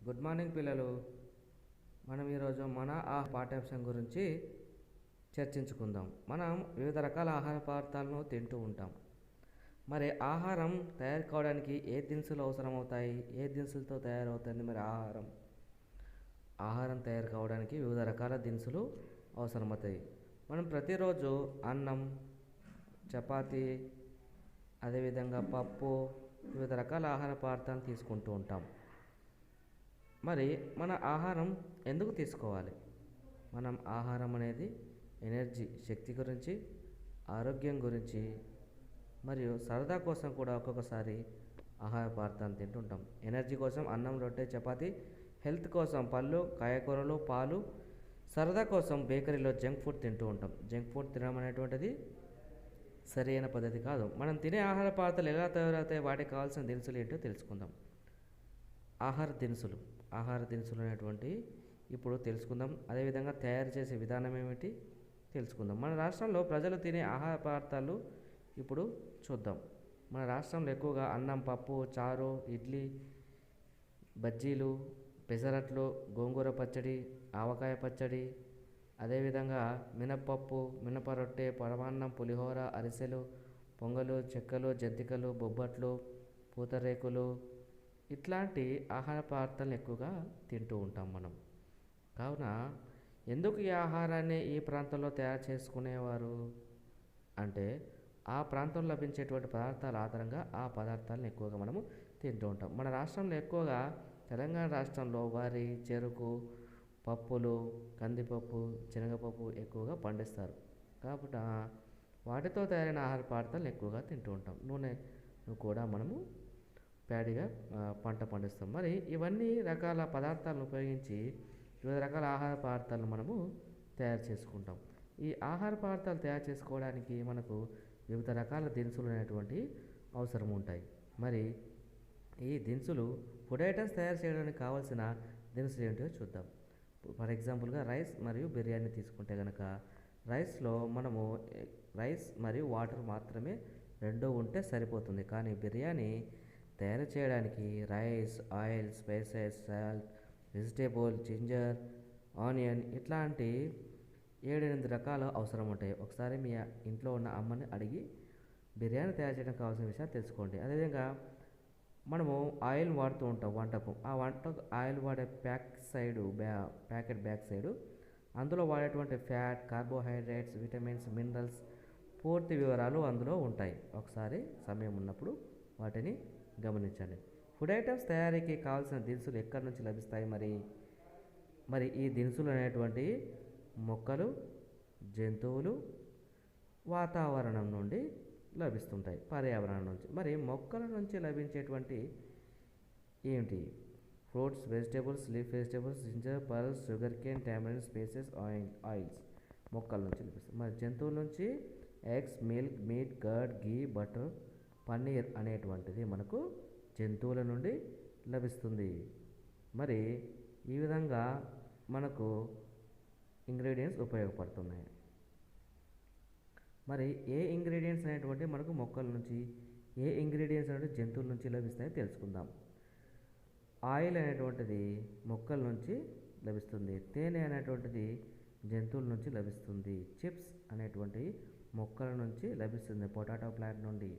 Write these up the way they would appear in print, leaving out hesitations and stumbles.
Good morning పిల్లలు. మనం ఈరోజు మన పాఠ్యాంశం గురించి చర్చించుకుందాం. మనం వివిధ రకాల ఆహార పదార్థాలను తింటూ ఉంటాం. మరి ఆహారం తయారు కావడానికి ఏ దినుసులు అవసరమవుతాయి, ఏ దినుసులతో తయారవుతుంది? మరి ఆహారం తయారు కావడానికి వివిధ రకాల దినుసులు అవసరమవుతాయి. మనం ప్రతిరోజు అన్నం, చపాతీ, అదేవిధంగా పప్పు, వివిధ రకాల ఆహార పదార్థాలను తీసుకుంటూ ఉంటాం. మరి మన ఆహారం ఎందుకు తీసుకోవాలి? మనం ఆహారం అనేది ఎనర్జీ, శక్తి గురించి, ఆరోగ్యం గురించి మరియు సరదా కోసం కూడా ఒక్కొక్కసారి ఆహార పదార్థాలు తింటుంటాం. ఎనర్జీ కోసం అన్నం, రొట్టె, చపాతీ, హెల్త్ కోసం పళ్ళు, కాయకూరలు, పాలు, సరదా కోసం బేకరీలో జంక్ ఫుడ్ తింటూ ఉంటాం. జంక్ ఫుడ్ తినడం అనేటువంటిది సరైన పద్ధతి కాదు. మనం తినే ఆహార పదార్థాలు ఎలా తయారవుతాయి, వాటికి కావాల్సిన దినుసులు ఏంటో తెలుసుకుందాం. ఆహార దినుసులు అనేటువంటి ఇప్పుడు తెలుసుకుందాం. అదేవిధంగా తయారు చేసే విధానం ఏమిటి తెలుసుకుందాం. మన రాష్ట్రంలో ప్రజలు తినే ఆహార పదార్థాలు ఇప్పుడు చూద్దాం. మన రాష్ట్రంలో ఎక్కువగా అన్నం, పప్పు, చారు, ఇడ్లీ, బజ్జీలు, పెసరట్లు, గోంగూర పచ్చడి, ఆవకాయ పచ్చడి, అదేవిధంగా మినప్పప్పు, మినప రొట్టె, పరమాన్నం, పులిహోర, అరిసెలు, పొంగలు, చెక్కలు, జంతికలు, బొబ్బట్లు, పూతరేకులు, ఇట్లాంటి ఆహార పదార్థాలను ఎక్కువగా తింటూ ఉంటాం మనం. కావున ఎందుకు ఈ ఆహారాన్ని ఈ ప్రాంతంలో తయారు చేసుకునేవారు అంటే, ఆ ప్రాంతంలో లభించేటువంటి పదార్థాల ఆధారంగా ఆ పదార్థాలను ఎక్కువగా మనము తింటూ ఉంటాం. మన రాష్ట్రంలో ఎక్కువగా తెలంగాణ రాష్ట్రంలో వరి, చెరుకు, పప్పులు, కందిపప్పు, శనగపప్పు ఎక్కువగా పండిస్తారు. కాబట్టి వాటితో తయారైన ఆహార పదార్థాలను ఎక్కువగా తింటూ ఉంటాం. నూనె కూడా మనము ప్యాడీగా పంట పండిస్తాం. మరి ఇవన్నీ రకాల పదార్థాలను ఉపయోగించి వివిధ రకాల ఆహార పదార్థాలను మనము తయారు చేసుకుంటాం. ఈ ఆహార పదార్థాలు తయారు చేసుకోవడానికి మనకు వివిధ రకాల దినుసులు అనేటువంటి అవసరం ఉంటాయి. మరి ఈ దినుసులు ఫుడ్ ఐటమ్స్ తయారు చేయడానికి కావాల్సిన దినుసులు ఏంటో చూద్దాం. ఫర్ ఎగ్జాంపుల్గా రైస్ మరియు బిర్యానీ తీసుకుంటే కనుక, రైస్లో మనము రైస్ మరియు వాటర్ మాత్రమే రెండూ ఉంటే సరిపోతుంది. కానీ బిర్యానీ తయారు చేయడానికి rice, oil, spices, salt, vegetable, ginger, onion ఇట్లాంటి 7-8 రకాలు అవసరం ఉంటాయి. ఒకసారి మీ ఇంట్లో ఉన్న అమ్మని అడిగి బిర్యానీ తయారు చేయడానికి కావాల్సిన విషయాలు తెలుసుకోండి. అదేవిధంగా మనము ఆయిల్ వాడుతూ ఉంటాం వంటకు. ఆ వంటకు ఆయిల్ వాడే ప్యాకెట్ బ్యాక్ సైడు అందులో వాడేటువంటి ఫ్యాట్, కార్బోహైడ్రేట్స్, విటమిన్స్, మినరల్స్ పూర్తి వివరాలు అందులో ఉంటాయి. ఒకసారి సమయం ఉన్నప్పుడు వాటిని గమనించండి. ఫుడ్ ఐటమ్స్ తయారీకి కావాల్సిన దినుసులు ఎక్కడి నుంచి లభిస్తాయి? మరి ఈ దినుసులు అనేటువంటి మొక్కలు, జంతువులు, వాతావరణం నుండి లభిస్తుంటాయి, పర్యావరణం నుంచి. మరి మొక్కల నుంచి లభించేటువంటి ఏమిటి? Fruits, vegetables, leaf vegetables, ginger, pulse, sugar cane, tamarind, spices, oils మొక్కల నుంచి లభిస్తాయి. మరి జంతువుల నుంచి ఎగ్స్, మిల్క్, మీట్, కర్డ్, ఘీ, బటర్, పన్నీర్ అనేటువంటిది మనకు జంతువుల నుండి లభిస్తుంది. మరి ఈ విధంగా మనకు ఇంగ్రీడియంట్స్ ఉపయోగపడుతున్నాయి. మరి ఏ ఇంగ్రీడియంట్స్ అనేటువంటి మనకు మొక్కల నుంచి, ఏ ఇంగ్రీడియంట్స్ అనేవి జంతువుల నుంచి లభిస్తాయో తెలుసుకుందాం. ఆయిల్ అనేటువంటిది మొక్కల నుంచి లభిస్తుంది. తేనె అనేటువంటిది జంతువుల నుంచి లభిస్తుంది. చిప్స్ అనేటువంటివి మొక్కల నుంచి లభిస్తుంది, పొటాటో ప్లాంట్ నుండి.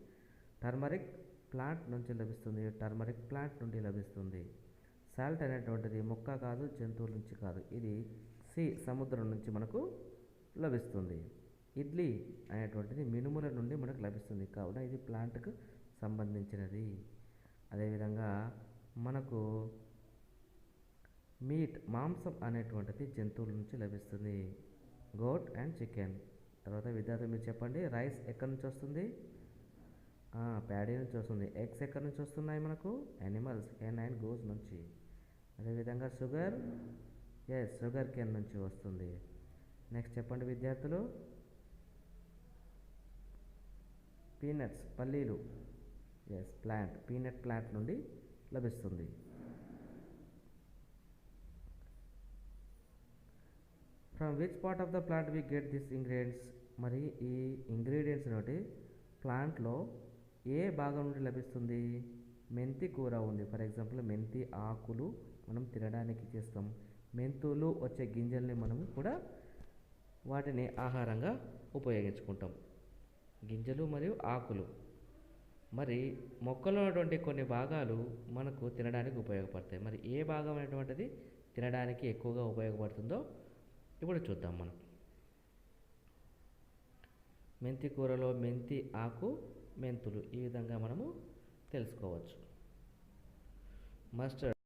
టర్మరిక్ ప్లాంట్ నుంచి లభిస్తుంది, టర్మరిక్ ప్లాంట్ నుండి లభిస్తుంది. సాల్ట్ అనేటువంటిది మొక్క కాదు, జంతువుల నుంచి కాదు, ఇది సముద్రం నుంచి మనకు లభిస్తుంది. ఇడ్లీ అనేటువంటిది మినుముల నుండి మనకు లభిస్తుంది, కావున ఇది ప్లాంట్కు సంబంధించినది. అదేవిధంగా మనకు మీట్, మాంసం అనేటువంటిది జంతువుల నుంచి లభిస్తుంది, గోట్ అండ్ చికెన్. తర్వాత విద్యార్థులు మీరు చెప్పండి, రైస్ ఎక్కడి నుంచి వస్తుంది? ప్యాడీ నుంచి వస్తుంది. ఎగ్స్ ఎక్కడి నుంచి వస్తున్నాయి మనకు? యానిమల్స్, హెన్ అండ్ గోస్ నుంచి. అదేవిధంగా షుగర్ కేన్ నుంచి వస్తుంది. నెక్స్ట్ చెప్పండి విద్యార్థులు, పీనట్స్, పల్లీలు, పీనట్ ప్లాంట్ నుండి లభిస్తుంది. From which part of the plant we get this ingredients? మరి ఈ ఇంగ్రీడియంట్స్ నుండి ప్లాంట్లో ఏ భాగం నుండి లభిస్తుంది? మెంతి కూర ఉంది, ఫర్ ఎగ్జాంపుల్ మెంతి ఆకులు మనం తినడానికి చేస్తాం. మెంతులు వచ్చే గింజల్ని మనము కూడా వాటిని ఆహారంగా ఉపయోగించుకుంటాం. గింజలు మరియు ఆకులు. మరి మొక్కలో ఉన్నటువంటి కొన్ని భాగాలు మనకు తినడానికి ఉపయోగపడతాయి. మరి ఏ భాగం అనేటువంటిది తినడానికి ఎక్కువగా ఉపయోగపడుతుందో ఇప్పుడు చూద్దాం మనం. మెంతి కూరలో మెంతి ఆకు, మెంతులు ఈ విధంగా మనము తెలుసుకోవచ్చు. మస్టర్డ్